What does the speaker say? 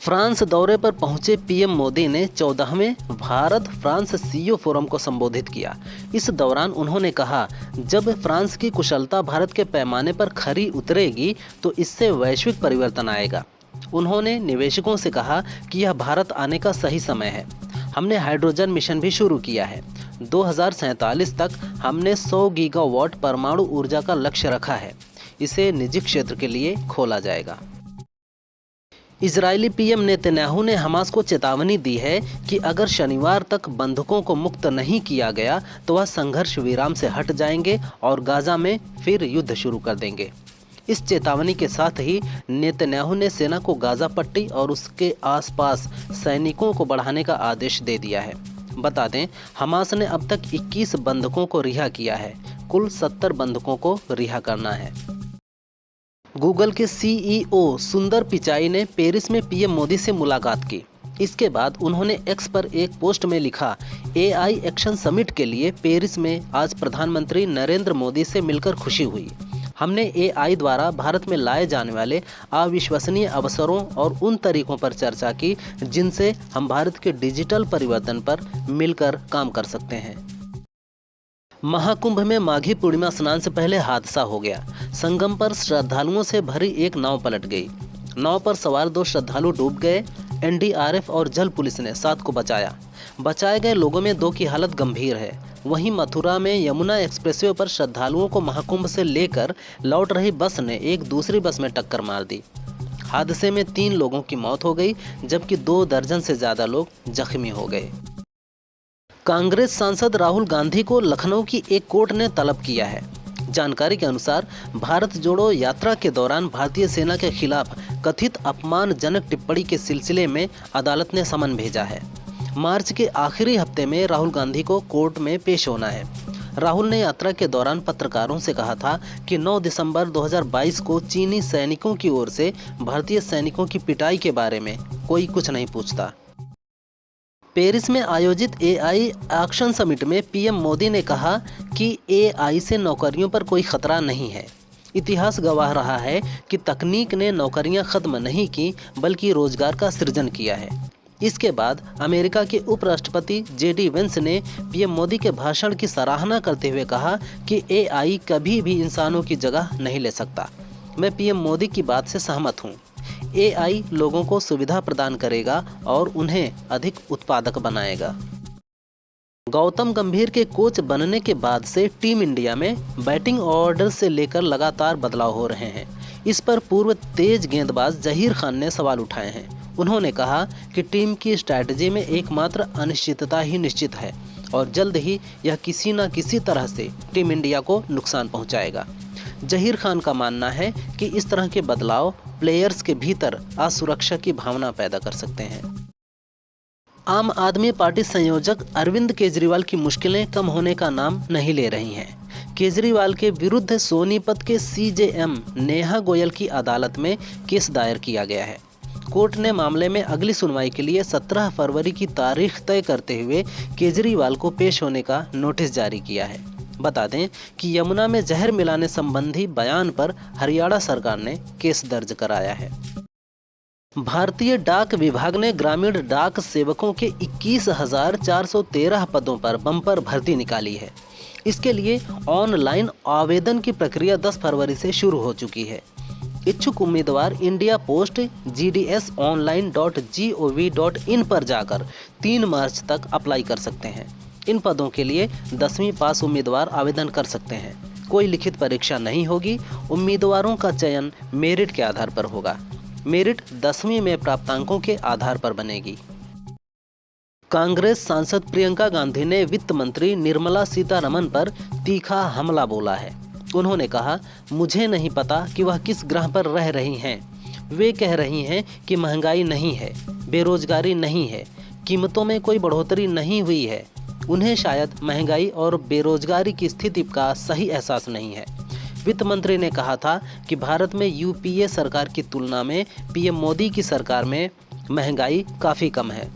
France दौरे पर पहुंचे पीएम मोदी ने 14वें भारत फ्रांस सीईओ फोरम को संबोधित किया। इस दौरान उन्होंने कहा, जब फ्रांस की कुशलता भारत के पैमाने पर खरी उतरेगी तो इससे वैश्विक परिवर्तन आएगा। उन्होंने निवेशकों से कहा कि यह भारत आने का सही समय है। हमने हाइड्रोजन मिशन भी शुरू किया है। 2047 तक हमने 100 गीगावाट परमाणु ऊर्जा का लक्ष्य रखा है। इसे निजी क्षेत्र के लिए खोला जाएगा। इजरायली पीएम नेतन्याहू ने हमास को चेतावनी दी है कि अगर शनिवार तक बंधकों को मुक्त नहीं किया गया तो वह संघर्ष विराम से हट जाएंगे और गाजा में फिर युद्ध शुरू कर देंगे। इस चेतावनी के साथ ही नेतन्याहू ने सेना को गाजा पट्टी और उसके आसपास सैनिकों को बढ़ाने का आदेश दे दिया है। बता दें, हमास ने अब तक 21 बंधकों को रिहा किया है। कुल 70 बंधकों को रिहा करना है। गूगल के सीईओ सुंदर पिचाई ने पेरिस में पीएम मोदी से मुलाकात की। इसके बाद उन्होंने एक्स पर एक पोस्ट में लिखा, एआई एक्शन समिट के लिए पेरिस में आज प्रधानमंत्री नरेंद्र मोदी से मिलकर खुशी हुई। हमने एआई द्वारा भारत में लाए जाने वाले अविश्वसनीय अवसरों और उन तरीकों पर चर्चा की जिनसे हम भारत के डिजिटल परिवर्तन पर मिलकर काम कर सकते हैं। महाकुंभ में माघी पूर्णिमा स्नान से पहले हादसा हो गया। संगम पर श्रद्धालुओं से भरी एक नाव पलट गई। नाव पर सवार 2 श्रद्धालु डूब गए। एनडीआरएफ और जल पुलिस ने 7 को बचाया। बचाए गए लोगों में 2 की हालत गंभीर है। वहीं मथुरा में यमुना एक्सप्रेसवे पर श्रद्धालुओं को महाकुंभ से लेकर लौट रही बस ने एक दूसरी बस में टक्कर मार दी। हादसे में 3 लोगों की मौत हो गई, जबकि 2 दर्जन से ज्यादा लोग जख्मी हो गए। कांग्रेस सांसद राहुल गांधी को लखनऊ की एक कोर्ट ने तलब किया है। जानकारी के अनुसार भारत जोड़ो यात्रा के दौरान भारतीय सेना के खिलाफ कथित अपमानजनक टिप्पणी के सिलसिले में अदालत ने समन भेजा है। मार्च के आखिरी हफ्ते में राहुल गांधी को कोर्ट में पेश होना है। राहुल ने यात्रा के दौरान पत्रकारों से कहा था कि 9 दिसंबर 2022 को चीनी सैनिकों की ओर से भारतीय सैनिकों की पिटाई के बारे में कोई कुछ नहीं पूछता। पेरिस में आयोजित एआई एक्शन समिट में पीएम मोदी ने कहा कि एआई से नौकरियों पर कोई खतरा नहीं है। इतिहास गवाह रहा है कि तकनीक ने नौकरियां खत्म नहीं की बल्कि रोजगार का सृजन किया है। इसके बाद अमेरिका के उपराष्ट्रपति जेडी वेंस ने पीएम मोदी के भाषण की सराहना करते हुए कहा कि एआई कभी भी इंसानों की जगह नहीं ले सकता। मैं पीएम मोदी की बात से सहमत हूँ। एआई लोगों को सुविधा प्रदान करेगा और उन्हें अधिक उत्पादक बनाएगा। गौतम गंभीर के कोच बनने के बाद से टीम इंडिया में बैटिंग ऑर्डर से लेकर लगातार बदलाव हो रहे हैं। इस पर पूर्व तेज गेंदबाज जहीर खान ने सवाल उठाए हैं। उन्होंने कहा कि टीम की स्ट्रैटेजी में एकमात्र अनिश्चितता ही निश्चित है और जल्द ही यह किसी न किसी तरह से टीम इंडिया को नुकसान पहुंचाएगा। जहीर खान का मानना है कि इस तरह के बदलाव प्लेयर्स के भीतर असुरक्षा की भावना पैदा कर सकते हैं। आम आदमी पार्टी संयोजक अरविंद केजरीवाल की मुश्किलें कम होने का नाम नहीं ले रही हैं। केजरीवाल के विरुद्ध सोनीपत के सीजेएम नेहा गोयल की अदालत में केस दायर किया गया है। कोर्ट ने मामले में अगली सुनवाई के लिए 17 फरवरी की तारीख तय करते हुए केजरीवाल को पेश होने का नोटिस जारी किया है। बता दें कि यमुना में जहर मिलाने संबंधी बयान पर हरियाणा सरकार ने केस दर्ज कराया है। भारतीय डाक विभाग ने ग्रामीण डाक सेवकों के 21,413 पदों पर बम्पर भर्ती निकाली है। इसके लिए ऑनलाइन आवेदन की प्रक्रिया 10 फरवरी से शुरू हो चुकी है। इच्छुक उम्मीदवार इंडिया पोस्ट gdsonline.gov.in पर जाकर 3 मार्च तक अप्लाई कर सकते हैं। इन पदों के लिए 10वीं पास उम्मीदवार आवेदन कर सकते हैं। कोई लिखित परीक्षा नहीं होगी। उम्मीदवारों का चयन मेरिट के आधार पर होगा। मेरिट 10वीं में प्राप्तांकों के आधार पर बनेगी। कांग्रेस सांसद प्रियंका गांधी ने वित्त मंत्री निर्मला सीतारमण पर तीखा हमला बोला है। उन्होंने कहा, मुझे नहीं पता कि वह किस ग्रह पर रह रही हैं। वे कह रही हैं कि महंगाई नहीं है, बेरोजगारी नहीं है, कीमतों में कोई बढ़ोतरी नहीं हुई है। उन्हें शायद महंगाई और बेरोजगारी की स्थिति का सही एहसास नहीं है। वित्त मंत्री ने कहा था कि भारत में यूपीए सरकार की तुलना में पीएम मोदी की सरकार में महंगाई काफ़ी कम है।